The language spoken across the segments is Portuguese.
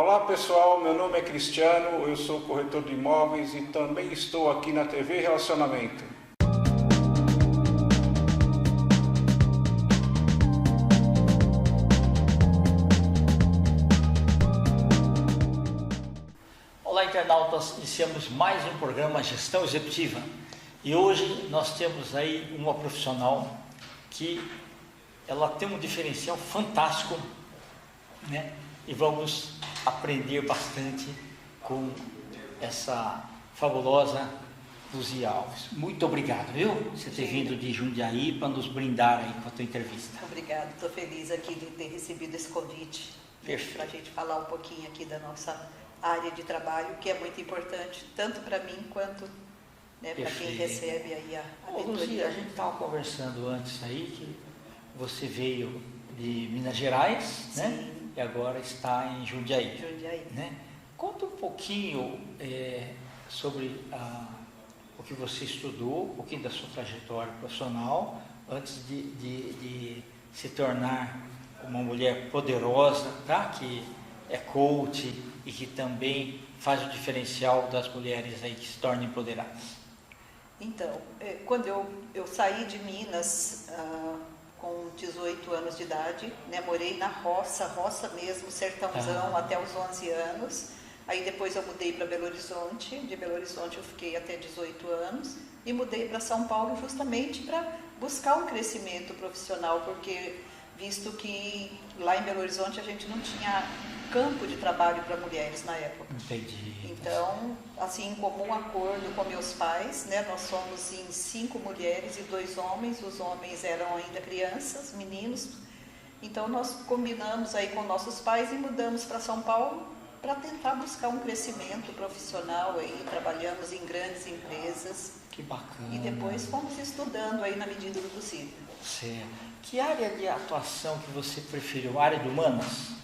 Olá pessoal, meu nome é Cristiano, eu sou corretor de imóveis e também estou aqui na TV Relacionamento. Olá internautas, iniciamos mais um programa Gestão Executiva e hoje nós temos aí uma profissional que ela tem um diferencial fantástico, né? E vamos aprender bastante com essa fabulosa Luzia Alves. Muito obrigado, viu? Você ter vindo de Jundiaí para nos brindar aí com a tua entrevista. Obrigada, estou feliz aqui de ter recebido esse convite. Perfeito. Para a gente falar um pouquinho aqui da nossa área de trabalho, que é muito importante, tanto para mim quanto, né, para quem recebe aí a mentoria. Luzia, a gente estava conversando antes aí que você veio de Minas Gerais, Sim. né? E agora está em Jundiaí. Jundiaí. Né? Conta um pouquinho sobre o que você estudou, um pouquinho da sua trajetória profissional, antes de se tornar uma mulher poderosa, tá? Que é coach e que também faz o diferencial das mulheres aí que se tornam empoderadas. Então, quando eu saí de Minas com 18 anos de idade, né, morei na roça mesmo, sertãozão, até os 11 anos. Aí depois eu mudei para Belo Horizonte, de Belo Horizonte eu fiquei até 18 anos e mudei para São Paulo justamente para buscar um crescimento profissional, porque visto que lá em Belo Horizonte a gente não tinha campo de trabalho para mulheres na época. Entendi. Então, assim, em comum acordo com meus pais, né, nós somos em 5 mulheres e 2 homens, os homens eram ainda crianças, meninos, então nós combinamos aí com nossos pais e mudamos para São Paulo para tentar buscar um crescimento profissional aí, trabalhamos em grandes empresas. Que bacana. E depois fomos estudando aí na medida do possível. Certo. Que área de atuação que você preferiu? Área de humanas?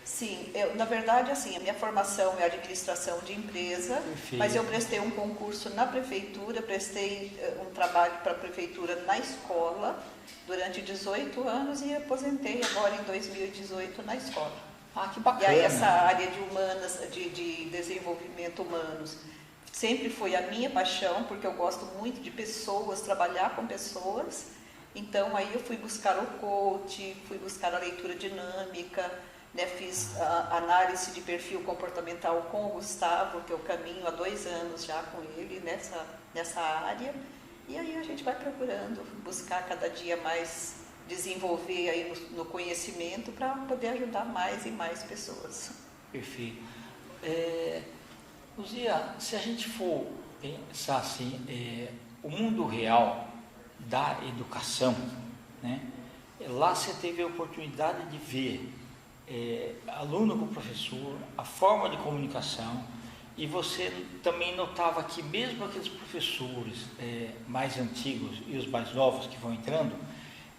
Sim, na verdade, assim, a minha formação é administração de empresa, Perfeito. mas eu prestei um concurso na prefeitura, prestei um trabalho para a prefeitura na escola durante 18 anos e aposentei agora em 2018 na escola. Ah, que bacana. E aí essa área de humanas, de desenvolvimento humanos, sempre foi a minha paixão, porque eu gosto muito de pessoas, trabalhar com pessoas. Então aí eu fui buscar o coach, fui buscar a leitura dinâmica, né, fiz a análise de perfil comportamental com o Gustavo, que eu caminho há 2 anos já com ele nessa área. E aí a gente vai procurando buscar cada dia mais desenvolver aí no conhecimento para poder ajudar mais e mais pessoas. Perfeito. Luzia, se a gente for pensar assim, o mundo real da educação, né? Lá você teve a oportunidade de ver aluno com professor, a forma de comunicação, e você também notava que mesmo aqueles professores mais antigos e os mais novos que vão entrando,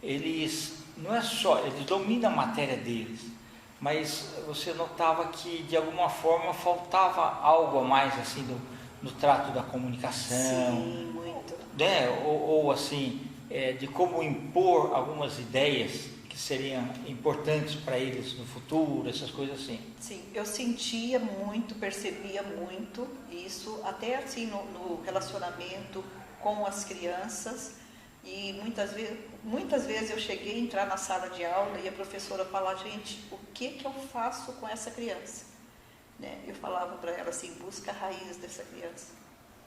eles dominam a matéria deles, mas você notava que de alguma forma faltava algo a mais assim no trato da comunicação. Sim, muito. Né? Ou assim, de como impor algumas ideias que seriam importantes para eles no futuro, essas coisas assim. Sim, eu sentia muito, percebia muito isso, até assim no relacionamento com as crianças. E muitas vezes eu cheguei a entrar na sala de aula e a professora falava, gente, o que eu faço com essa criança? Né? Eu falava para ela assim, busca a raiz dessa criança.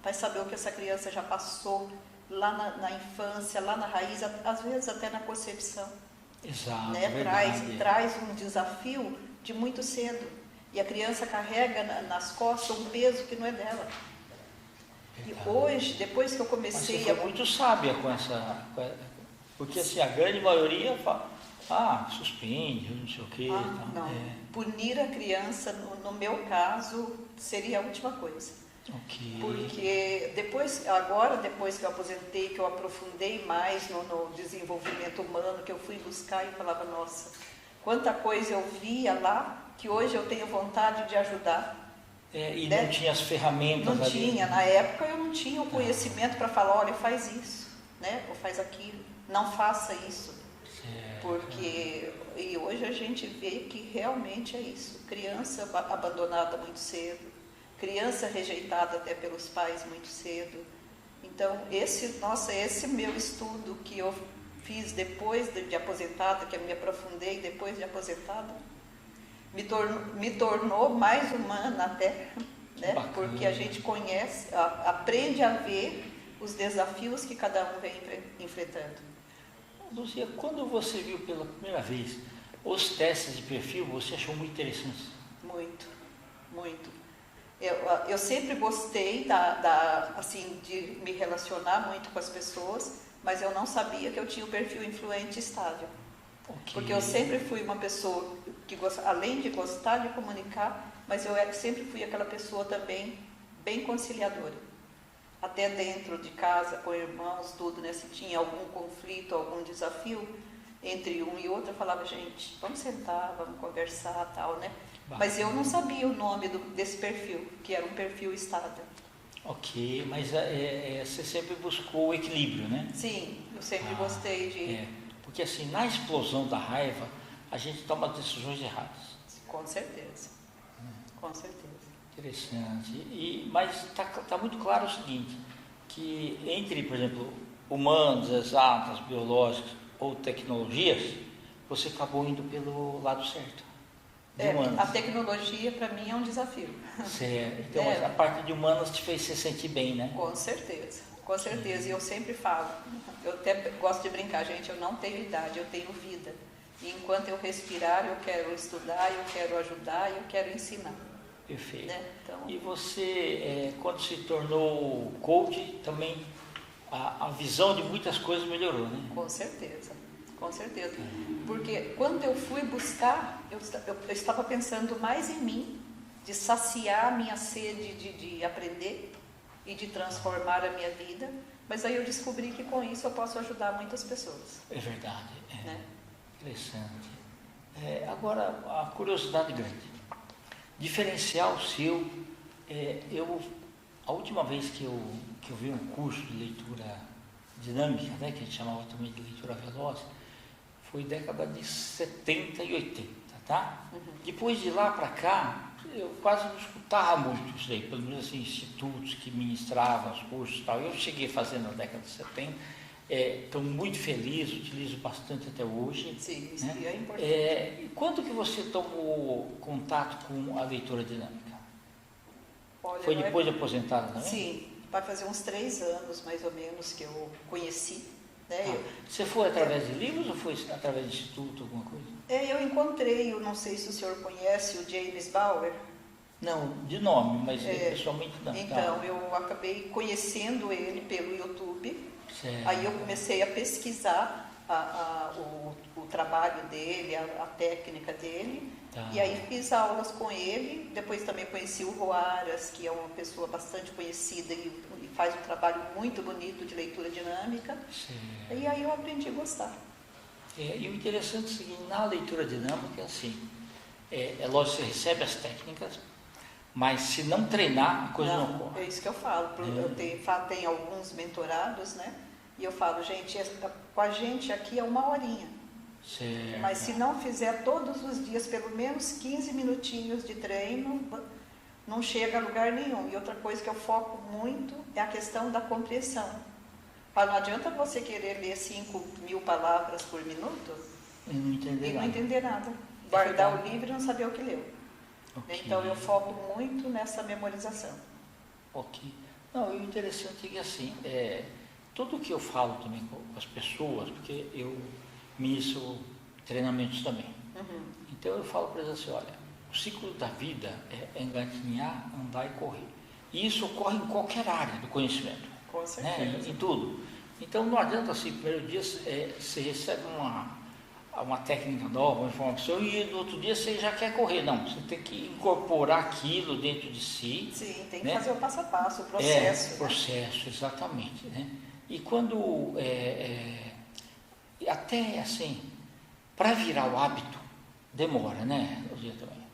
Vai saber o que essa criança já passou lá na infância, lá na raiz, às vezes até na concepção. Exato, Né? Traz um desafio de muito cedo. E a criança carrega nas costas um peso que não é dela. E hoje, depois que eu comecei Mas você foi muito sábia com essa... Porque assim, a grande maioria fala, suspende, não sei o quê. Não. Punir a criança, no meu caso, seria a última coisa. Okay. Porque depois que eu aposentei, que eu aprofundei mais no desenvolvimento humano, que eu fui buscar e falava, nossa, quanta coisa eu via lá, que hoje eu tenho vontade de ajudar. E né? não tinha as ferramentas Não ali. tinha, na época eu não tinha o conhecimento para falar, olha, faz isso, né? Ou faz aquilo, não faça isso. Porque e hoje a gente vê que realmente é isso. Criança abandonada muito cedo, criança rejeitada até pelos pais muito cedo. Então, esse meu estudo que eu fiz depois de aposentada, que eu me aprofundei depois de aposentada, me tornou mais humana até, né? Porque a gente conhece, aprende a ver os desafios que cada um vem enfrentando. Luzia, quando você viu pela primeira vez os testes de perfil, você achou muito interessante? Muito, muito. Eu sempre gostei assim, de me relacionar muito com as pessoas, mas eu não sabia que eu tinha o perfil influente estável. Okay. Porque eu sempre fui uma pessoa que, além de gostar de comunicar, mas eu sempre fui aquela pessoa também bem conciliadora. Até dentro de casa, com irmãos, tudo, né? Se tinha algum conflito, algum desafio entre um e outro, eu falava, gente, vamos sentar, vamos conversar, tal, né? Mas eu não sabia o nome desse perfil, que era um perfil estável. Ok, mas você sempre buscou o equilíbrio, né? Sim, eu sempre gostei de... Porque assim, na explosão da raiva, a gente toma decisões erradas. Com certeza, com certeza. Interessante. Mas está muito claro o seguinte, que entre, por exemplo, humanos, exatas, biológicos ou tecnologias, você acabou indo pelo lado certo. A tecnologia para mim é um desafio. Certo. Então a parte de humanas te fez se sentir bem, né? Com certeza, com certeza. E eu sempre falo, eu até gosto de brincar, gente, eu não tenho idade, eu tenho vida. E enquanto eu respirar, eu quero estudar, eu quero ajudar, eu quero ensinar. Perfeito. Né? Então, e você, quando se tornou coach, também a visão de muitas coisas melhorou, né? Com certeza, com certeza. Porque quando eu fui buscar, eu estava pensando mais em mim, de saciar a minha sede de aprender e de transformar a minha vida, mas aí eu descobri que com isso eu posso ajudar muitas pessoas. É verdade, né? Interessante. Agora, a curiosidade grande. Diferencial seu, a última vez que eu vi um curso de leitura dinâmica, né, que a gente chamava também de leitura veloz, foi década de 70 e 80, tá? Uhum. Depois de lá para cá, eu quase não escutava muito isso aí, pelo menos assim, institutos que ministravam os cursos e tal. Eu cheguei fazendo na década de 70, estou muito feliz, utilizo bastante até hoje. Sim, isso né? é importante. Quando que você tomou contato com a leitura dinâmica? Olha, foi depois de aposentada também? Sim, vai fazer uns 3 anos, mais ou menos, que eu conheci. Né? Você foi através de livros ou foi através de instituto, alguma coisa? Eu encontrei, eu não sei se o senhor conhece, o James Bauer. Não, de nome, mas pessoalmente não. Então, eu acabei conhecendo ele pelo YouTube. Certo. Aí eu comecei a pesquisar o trabalho dele, a técnica dele. Tá. E aí fiz aulas com ele. Depois também conheci o Roaras, que é uma pessoa bastante conhecida e faz um trabalho muito bonito de leitura dinâmica. Certo. E aí eu aprendi a gostar. E o interessante é o seguinte, na leitura dinâmica, assim, lógico que você recebe as técnicas, mas se não treinar, a coisa não ocorre. É isso que eu falo. Eu tenho alguns mentorados, né? E eu falo, gente, com a gente aqui é 1 horinha. Certo. Mas se não fizer todos os dias pelo menos 15 minutinhos de treino, não chega a lugar nenhum. E outra coisa que eu foco muito é a questão da compreensão. Não adianta você querer ler 5.000 palavras por minuto e não entender nada. Guardar o livro e não saber o que leu. Okay. Então eu foco muito nessa memorização. Ok. Não, e o interessante é que assim, tudo que eu falo também com as pessoas, porque eu ministro treinamentos também. Uhum. Então eu falo para eles assim, olha, o ciclo da vida é engatinhar, andar e correr. E isso ocorre em qualquer área do conhecimento. Com certeza. Né? Em tudo. Então não adianta assim, primeiro dia você recebe uma técnica nova, uma informação, e no outro dia você já quer correr. Não, você tem que incorporar aquilo dentro de si. Sim, tem que né? fazer o passo a passo, o processo. Processo, exatamente. Né? E quando, até assim, para virar o hábito, demora, né?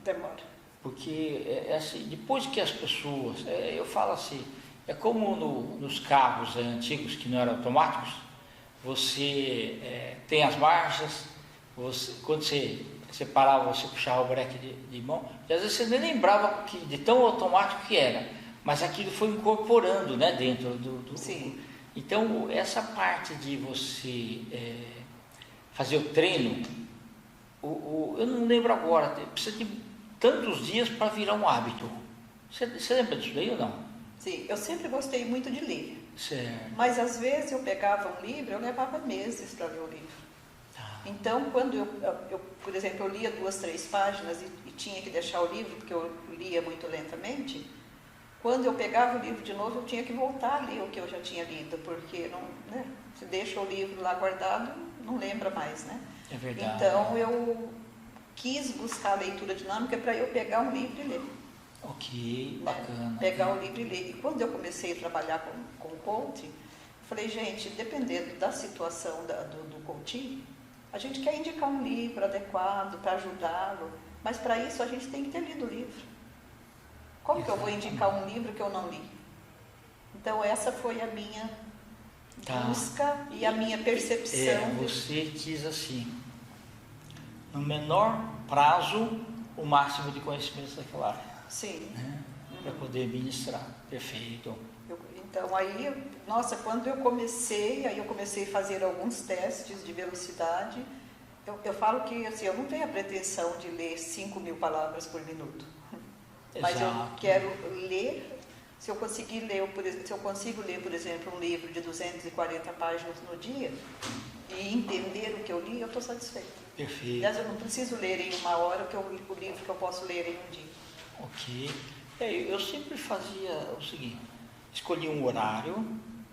Demora. Porque, assim, depois que as pessoas, eu falo assim, é como nos carros antigos que não eram automáticos, você tem as marchas, quando você parava, você puxava o breque de mão, e às vezes você nem lembrava de tão automático que era, mas aquilo foi incorporando, né, dentro do... Sim. Então, essa parte de você fazer o treino, eu não lembro agora, precisa de tantos dias para virar um hábito. Você lembra disso daí ou não? Sim, eu sempre gostei muito de ler. Certo. Mas às vezes eu pegava um livro, eu levava meses para ler o livro. Então, quando eu, por exemplo, eu lia 2, 3 páginas e tinha que deixar o livro, porque eu lia muito lentamente, quando eu pegava o livro de novo, eu tinha que voltar a ler o que eu já tinha lido, porque não, né, se deixa o livro lá guardado, não lembra mais, né? É verdade. Então, eu quis buscar a leitura dinâmica para eu pegar um livro e ler. Ok, Né? bacana. Pegar o livro e ler. E quando eu comecei a trabalhar com coaching, falei, gente, dependendo da situação do coaching, a gente quer indicar um livro adequado para ajudá-lo, mas para isso a gente tem que ter lido o livro. Como que eu vou indicar um livro que eu não li? Então essa foi a minha busca e a minha percepção. Você diz assim, no menor prazo, o máximo de conhecimentos daquela área. Sim. Né? Para poder ministrar. Perfeito. Então aí, nossa, quando eu comecei a fazer alguns testes de velocidade. Eu falo que assim, eu não tenho a pretensão de ler 5.000 palavras por minuto. Mas Exato. eu quero ler, se eu consigo ler, por exemplo, um livro de 240 páginas no dia e entender o que eu li, eu estou satisfeita. Perfeito. Aliás, eu não preciso ler em 1 hora o livro que eu posso ler em um dia. Ok. Eu sempre fazia o seguinte, escolhi um horário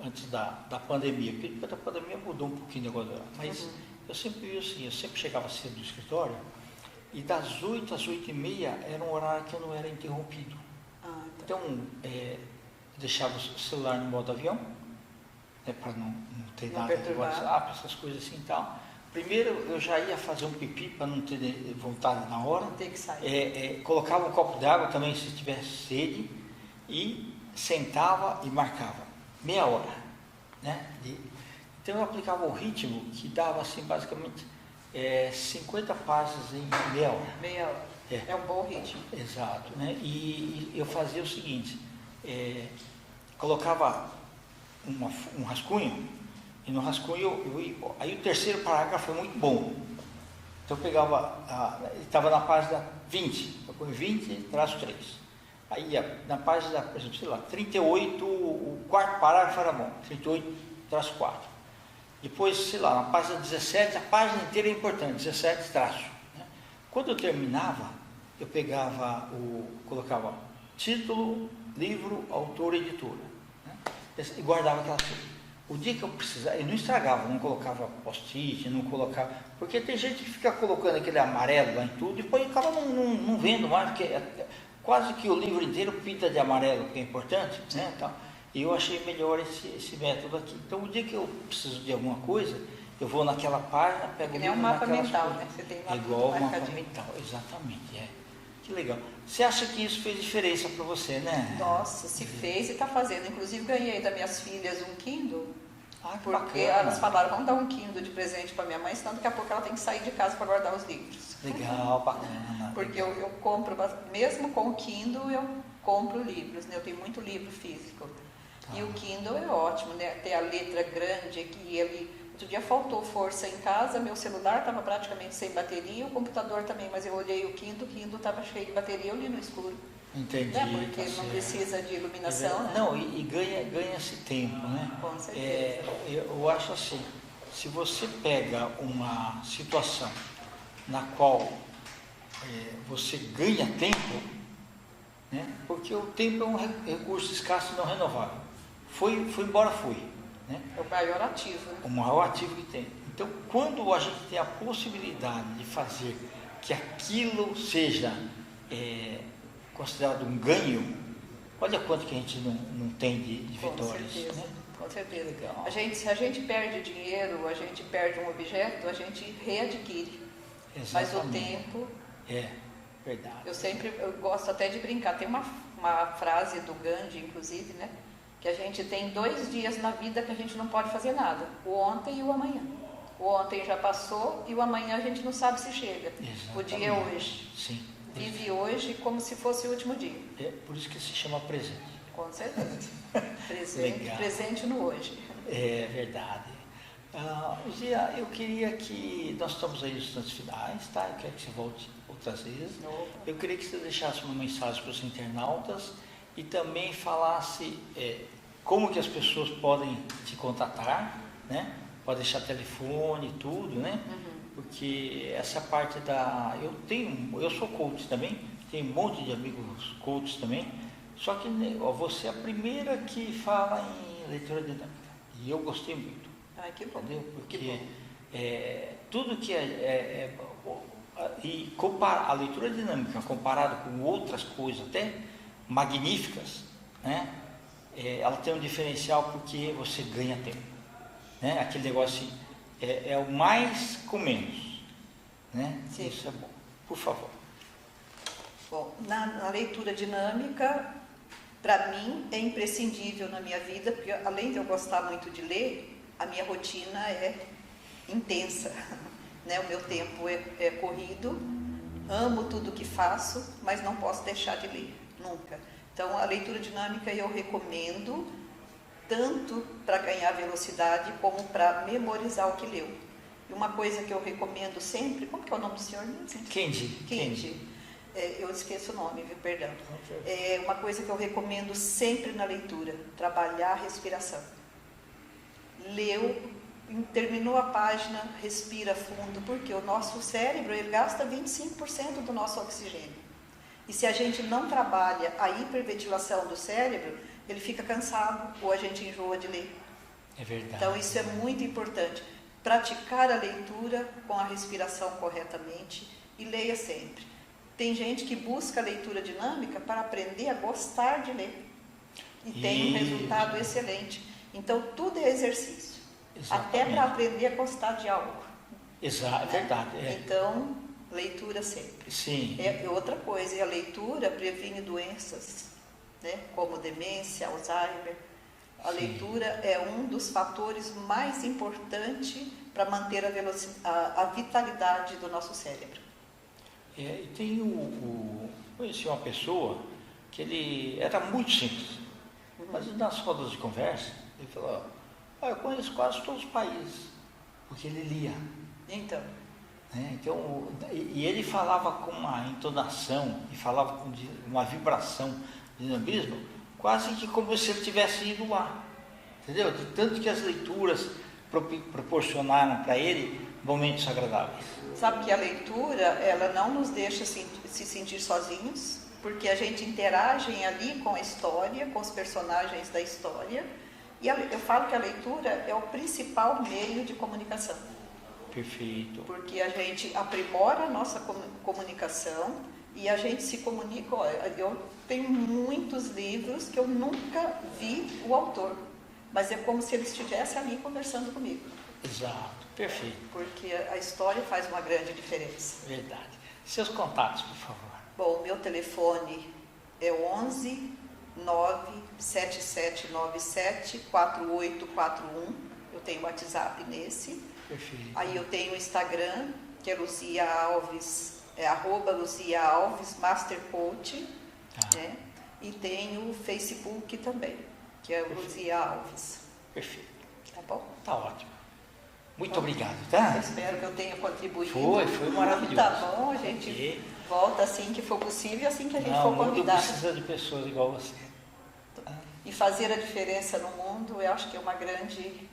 antes da pandemia, porque depois da pandemia mudou um pouquinho o negócio do horário, mas eu sempre vi assim, eu sempre chegava cedo do escritório e das 8 às 8h30 era um horário que eu não era interrompido. Então, eu deixava o celular no modo avião, né, para não ter nada de WhatsApp, essas coisas assim e tal. Primeiro, eu já ia fazer um pipi para não ter vontade na hora. Tem que sair. Colocava um copo d'água também se tivesse sede e sentava e marcava. Meia hora. Né? Então, eu aplicava o ritmo que dava assim, basicamente 50 páginas em meia hora. Meia hora. É um bom ritmo. Exato. Né? E eu fazia o seguinte, colocava um rascunho, e no rascunho, aí o terceiro parágrafo foi muito bom. Então eu pegava, estava na página 20, eu ponho 20, traço 3. Aí na página, por exemplo, sei lá, 38, o quarto parágrafo era bom, 38, traço 4. Depois, sei lá, na página 17, a página inteira é importante, 17, traço. Né? Quando eu terminava, eu colocava título, livro, autor, editora. Né? E guardava aquela coisa. O dia que eu precisava, eu não estragava, não colocava post-it, não colocava, porque tem gente que fica colocando aquele amarelo lá em tudo e depois acaba não vendo mais, porque quase que o livro inteiro pinta de amarelo, que é importante, né? Então, e eu achei melhor esse método aqui. Então, o dia que eu preciso de alguma coisa, eu vou naquela página, pego o livro, um mapa mental, coisas. né? Você tem É igual um mapa marcadinho. mental, exatamente, Que legal. Você acha que isso fez diferença para você, né? Nossa, se fez e está fazendo. Inclusive, ganhei das minhas filhas um Kindle, Que porque bacana. elas falaram, vamos dar um Kindle de presente para minha mãe, senão daqui a pouco ela tem que sair de casa para guardar os livros. Legal, bacana. Porque eu compro, mesmo com o Kindle, eu compro livros, né? Eu tenho muito livro físico. E o Kindle é ótimo, né? Ter a letra grande aqui, outro dia faltou força em casa, meu celular estava praticamente sem bateria, o computador também, mas eu olhei o Kindle estava cheio de bateria, eu li no escuro. Entendi. Né? Porque Tá não certo. precisa de iluminação, né? Não, e ganha-se tempo, né? Com certeza. Eu acho assim, se você pega uma situação na qual você ganha tempo, né? Porque o tempo é um recurso escasso e não renovável. Foi embora, foi. Né? É o maior ativo, né? O maior ativo que tem. Então, quando a gente tem a possibilidade de fazer que aquilo seja considerado um ganho, olha quanto que a gente não tem de vitórias. Com certeza, né? com certeza. Legal. Se a gente perde dinheiro, a gente perde um objeto, a gente readquire. Mas o Exatamente. tempo... Verdade. Eu gosto até de brincar. Tem uma frase do Gandhi, inclusive, né? Que a gente tem 2 dias na vida que a gente não pode fazer nada. O ontem e o amanhã. O ontem já passou e o amanhã a gente não sabe se chega. Exatamente. O dia é hoje. Sim. Vive hoje como se fosse o último dia. É por isso que se chama presente. Com certeza. Legal. Presente no hoje. É verdade. Luzia, eu queria que, nós estamos aí nos instantes finais, tá? Eu quero que você volte outras vezes. Opa. Eu queria que você deixasse uma mensagem para os internautas e também falasse como que as pessoas podem te contatar, né? Pode deixar telefone e tudo, né? Porque essa parte eu sou coach também, tenho um monte de amigos coaches também, só que você é a primeira que fala em leitura dinâmica, e eu gostei muito. Ai, que bom. Entendeu? Porque Que bom. tudo que a leitura dinâmica comparada com outras coisas até magníficas, né? Ela tem um diferencial porque você ganha tempo, né? Aquele negócio é o mais com menos, né? Sim. Isso é bom. Por favor. Bom, na leitura dinâmica, para mim, é imprescindível na minha vida, porque além de eu gostar muito de ler, a minha rotina é intensa, né? O meu tempo é corrido, amo tudo que faço, mas não posso deixar de ler, nunca. Então, a leitura dinâmica eu recomendo, tanto para ganhar velocidade, como para memorizar o que leu. E uma coisa que eu recomendo sempre, como que é o nome do senhor? Kendi. Eu esqueço o nome, viu? Perdão. É uma coisa que eu recomendo sempre na leitura, trabalhar a respiração. Leu, terminou a página, respira fundo, porque o nosso cérebro ele gasta 25% do nosso oxigênio. E se a gente não trabalha a hiperventilação do cérebro, ele fica cansado ou a gente enjoa de ler. É verdade. Então isso é muito importante. Praticar a leitura com a respiração corretamente e leia sempre. Tem gente que busca a leitura dinâmica para aprender a gostar de ler. E tem um resultado excelente. Então, tudo é exercício. Exatamente. Até para aprender a gostar de algo. Exato, é verdade. Então, leitura sempre. Sim. Outra coisa, a leitura previne doenças, né? Como demência, Alzheimer. A leitura é um dos fatores mais importantes para manter a vitalidade do nosso cérebro. E tem conheci uma pessoa que ele era muito simples, mas nas rodas de conversa, ele falou, eu conheço quase todos os países, porque ele lia. Então, Então, e ele falava com uma entonação, e falava com uma vibração, dinamismo, quase que como se ele tivesse ido lá, entendeu? De tanto que as leituras proporcionaram para ele momentos agradáveis. sabe que a leitura, ela não nos deixa se sentir sozinhos, porque a gente interage ali com a história, com os personagens da história, e eu falo que a leitura é o principal meio de comunicação. Perfeito. Porque a gente aprimora a nossa comunicação e a gente se comunica. Eu tenho muitos livros que eu nunca vi o autor, mas é como se ele estivesse ali conversando comigo. Exato, perfeito. Porque a história faz uma grande diferença. Verdade. Seus contatos, por favor. Bom, meu telefone é 11 97797 4841. Eu tenho WhatsApp nesse. Perfeito. Aí eu tenho o Instagram, que é Luzia Alves, @Luzia Alves Master Coach, né? E tenho o Facebook também, que é Luzia Alves. Perfeito. Tá bom? Tá ótimo. Muito obrigado, tá? Eu espero que eu tenha contribuído. Foi maravilhoso. Tá bom, a gente volta assim que for possível e assim que a gente for O mundo convidado. precisa de pessoas igual você. E fazer a diferença no mundo, eu acho que é uma grande,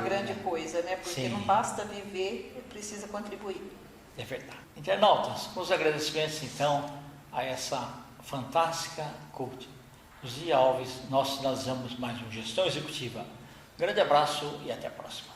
grande coisa, né? Porque Sim. não basta viver, precisa contribuir. É verdade. Internautas, com os agradecimentos então a essa fantástica coach, Luzia Alves, nós finalizamos mais um Gestão Executiva. Um grande abraço e até a próxima.